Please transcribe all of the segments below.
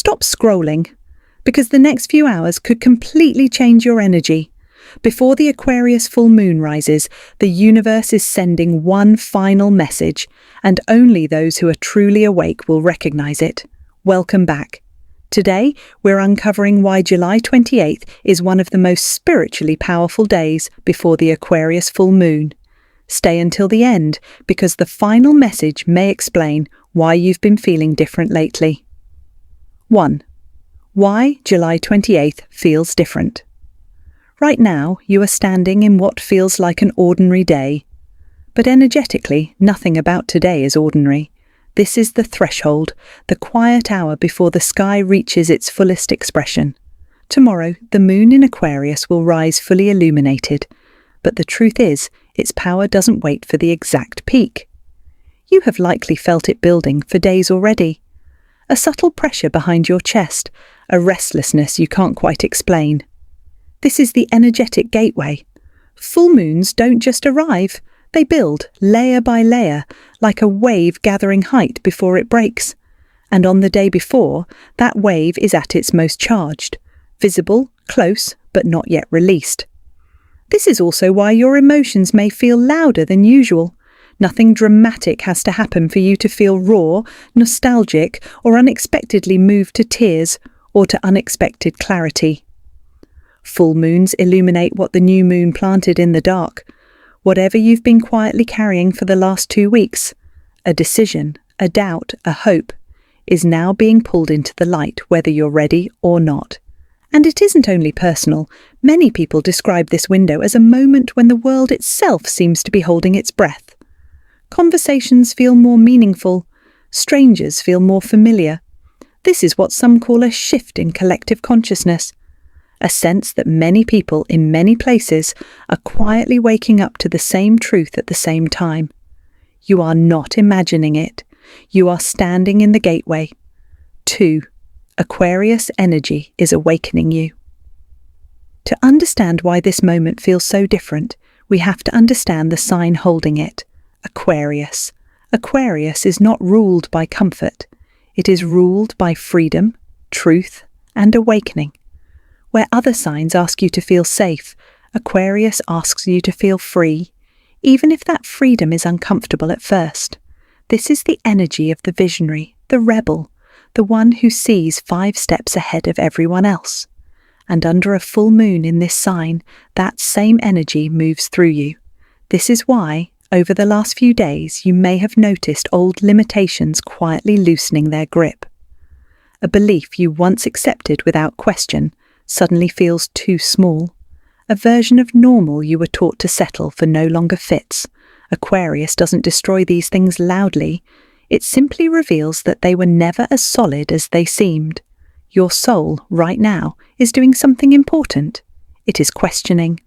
Stop scrolling, because the next few hours could completely change your energy. Before the Aquarius full moon rises, the universe is sending one final message, and only those who are truly awake will recognize it. Welcome back. Today, we're uncovering why July 28th is one of the most spiritually powerful days before the Aquarius full moon. Stay until the end, because the final message may explain why you've been feeling different lately. 1. Why July 28th feels different. Right now, you are standing in what feels like an ordinary day. But energetically, nothing about today is ordinary. This is the threshold, the quiet hour before the sky reaches its fullest expression. Tomorrow, the moon in Aquarius will rise fully illuminated. But the truth is, its power doesn't wait for the exact peak. You have likely felt it building for days already. A subtle pressure behind your chest, a restlessness you can't quite explain. This is the energetic gateway. Full moons don't just arrive, they build, layer by layer, like a wave gathering height before it breaks. And on the day before, that wave is at its most charged, visible, close, but not yet released. This is also why your emotions may feel louder than usual. Nothing dramatic has to happen for you to feel raw, nostalgic, or unexpectedly moved to tears or to unexpected clarity. Full moons illuminate what the new moon planted in the dark. Whatever you've been quietly carrying for the last 2 weeks, a decision, a doubt, a hope, is now being pulled into the light whether you're ready or not. And it isn't only personal. Many people describe this window as a moment when the world itself seems to be holding its breath. Conversations feel more meaningful. Strangers feel more familiar. This is what some call a shift in collective consciousness. A sense that many people in many places are quietly waking up to the same truth at the same time. You are not imagining it. You are standing in the gateway. 2. Aquarius energy is awakening you. To understand why this moment feels so different, we have to understand the sign holding it, Aquarius. Aquarius is not ruled by comfort. It is ruled by freedom, truth, and awakening. Where other signs ask you to feel safe, Aquarius asks you to feel free, even if that freedom is uncomfortable at first. This is the energy of the visionary, the rebel, the one who sees 5 steps ahead of everyone else. And under a full moon in this sign, that same energy moves through you. This is why, over the last few days, you may have noticed old limitations quietly loosening their grip. A belief you once accepted without question suddenly feels too small. A version of normal you were taught to settle for no longer fits. Aquarius doesn't destroy these things loudly. It simply reveals that they were never as solid as they seemed. Your soul, right now, is doing something important. It is questioning,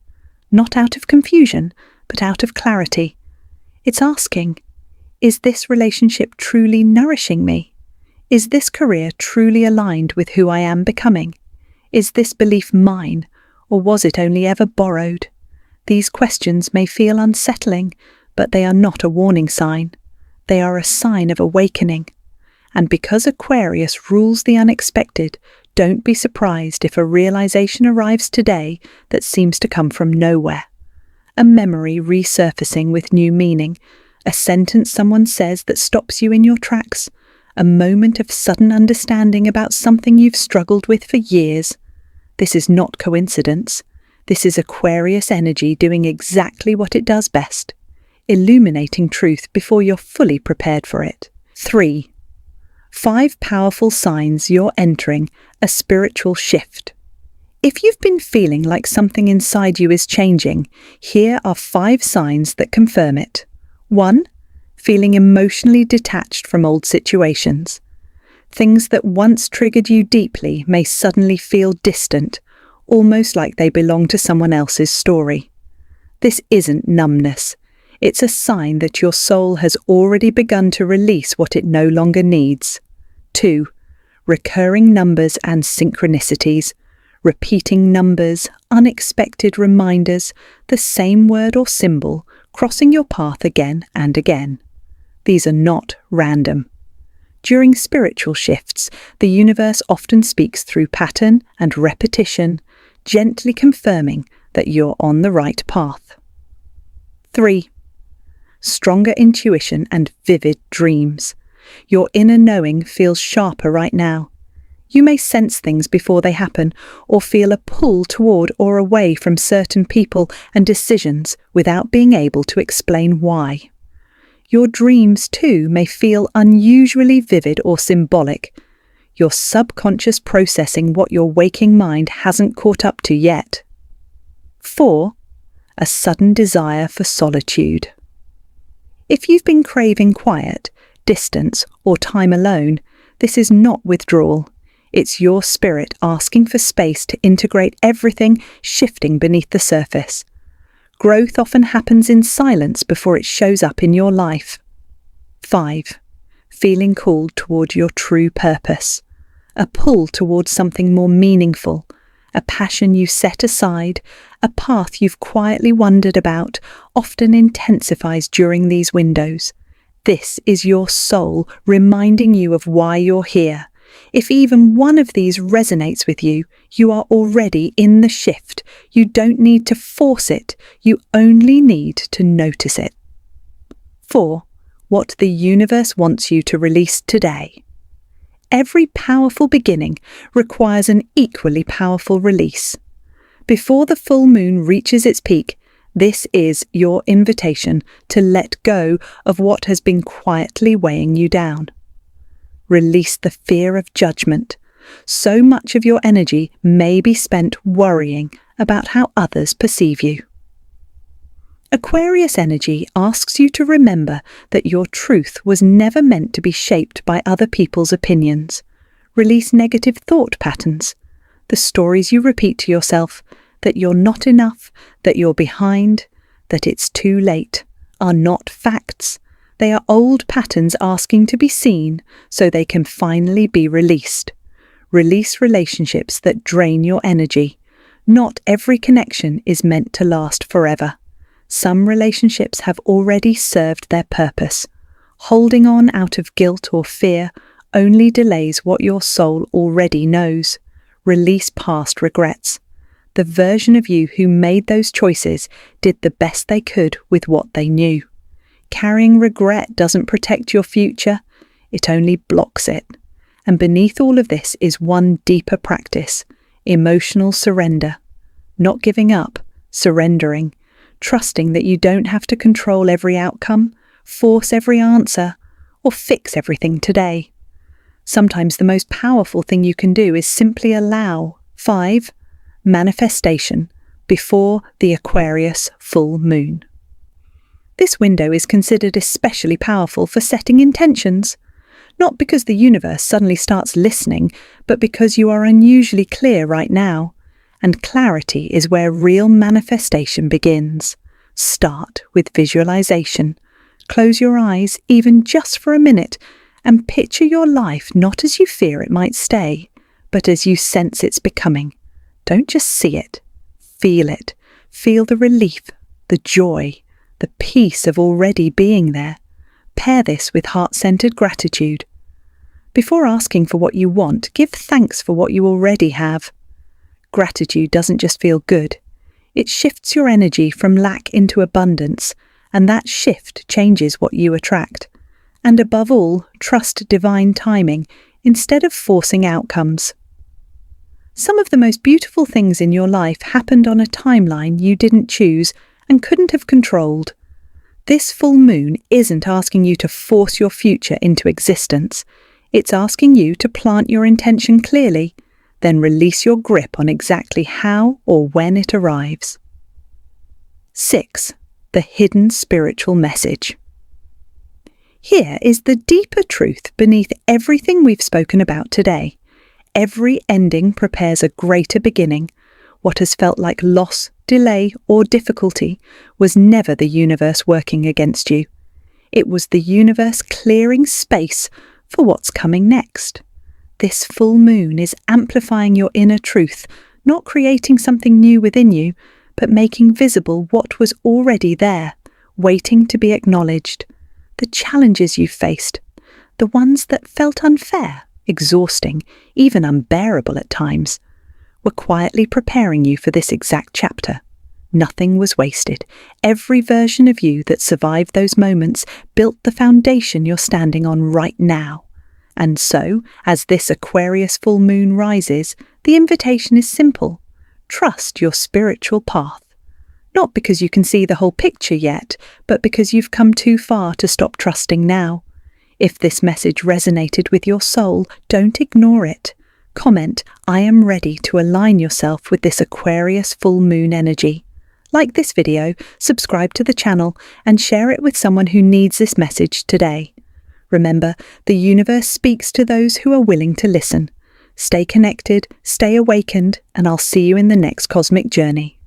not out of confusion, but out of clarity. It's asking, is this relationship truly nourishing me? Is this career truly aligned with who I am becoming? Is this belief mine, or was it only ever borrowed? These questions may feel unsettling, but they are not a warning sign. They are a sign of awakening. And because Aquarius rules the unexpected, don't be surprised if a realization arrives today that seems to come from nowhere. A memory resurfacing with new meaning, a sentence someone says that stops you in your tracks, a moment of sudden understanding about something you've struggled with for years. This is not coincidence. This is Aquarius energy doing exactly what it does best, illuminating truth before you're fully prepared for it. 3. 5 powerful signs you're entering a spiritual shift. If you've been feeling like something inside you is changing, here are 5 signs that confirm it. 1. Feeling emotionally detached from old situations. Things that once triggered you deeply may suddenly feel distant, almost like they belong to someone else's story. This isn't numbness. It's a sign that your soul has already begun to release what it no longer needs. 2. Recurring numbers and synchronicities. Repeating numbers, unexpected reminders, the same word or symbol crossing your path again and again. These are not random. During spiritual shifts, the universe often speaks through pattern and repetition, gently confirming that you're on the right path. 3. Stronger intuition and vivid dreams. Your inner knowing feels sharper right now. You may sense things before they happen, or feel a pull toward or away from certain people and decisions without being able to explain why. Your dreams, too, may feel unusually vivid or symbolic. Your subconscious processing what your waking mind hasn't caught up to yet. 4. A sudden desire for solitude. If you've been craving quiet, distance, or time alone, this is not withdrawal. It's your spirit asking for space to integrate everything shifting beneath the surface. Growth often happens in silence before it shows up in your life. 5. Feeling called toward your true purpose. A pull towards something more meaningful, a passion you set aside, a path you've quietly wondered about, often intensifies during these windows. This is your soul reminding you of why you're here. If even one of these resonates with you, you are already in the shift. You don't need to force it, you only need to notice it. 4. What the universe wants you to release today. Every powerful beginning requires an equally powerful release. Before the full moon reaches its peak, this is your invitation to let go of what has been quietly weighing you down. Release the fear of judgment. So much of your energy may be spent worrying about how others perceive you. Aquarius energy asks you to remember that your truth was never meant to be shaped by other people's opinions. Release negative thought patterns, the stories you repeat to yourself, that you're not enough, that you're behind, that it's too late, are not facts. They are old patterns asking to be seen so they can finally be released. Release relationships that drain your energy. Not every connection is meant to last forever. Some relationships have already served their purpose. Holding on out of guilt or fear only delays what your soul already knows. Release past regrets. The version of you who made those choices did the best they could with what they knew. Carrying regret doesn't protect your future, it only blocks it. And beneath all of this is one deeper practice: emotional surrender. Not giving up, surrendering, trusting that you don't have to control every outcome, force every answer, or fix everything today. Sometimes the most powerful thing you can do is simply allow. 5. Manifestation before the Aquarius full moon. This window is considered especially powerful for setting intentions, not because the universe suddenly starts listening, but because you are unusually clear right now, and clarity is where real manifestation begins. Start with visualization. Close your eyes, even just for a minute, and picture your life not as you fear it might stay, but as you sense it's becoming. Don't just see it, feel it. Feel the relief, the joy, the peace of already being there. Pair this with heart-centered gratitude. Before asking for what you want, give thanks for what you already have. Gratitude doesn't just feel good. It shifts your energy from lack into abundance, and that shift changes what you attract. And above all, trust divine timing instead of forcing outcomes. Some of the most beautiful things in your life happened on a timeline you didn't choose and couldn't have controlled. This full moon isn't asking you to force your future into existence. It's asking you to plant your intention clearly, then release your grip on exactly how or when it arrives. 6. The hidden spiritual message. Here is the deeper truth beneath everything we've spoken about today. Every ending prepares a greater beginning. What has felt like loss, delay, or difficulty was never the universe working against you. It was the universe clearing space for what's coming next. This full moon is amplifying your inner truth, not creating something new within you, but making visible what was already there, waiting to be acknowledged. The challenges you've faced, the ones that felt unfair, exhausting, even unbearable at times, were quietly preparing you for this exact chapter. Nothing was wasted. Every version of you that survived those moments built the foundation you're standing on right now. And so, as this Aquarius full moon rises, the invitation is simple. Trust your spiritual path. Not because you can see the whole picture yet, but because you've come too far to stop trusting now. If this message resonated with your soul, don't ignore it. Comment, "I am ready," to align yourself with this Aquarius full moon energy. Like this video, subscribe to the channel, and share it with someone who needs this message today. Remember, the universe speaks to those who are willing to listen. Stay connected, stay awakened, and I'll see you in the next cosmic journey.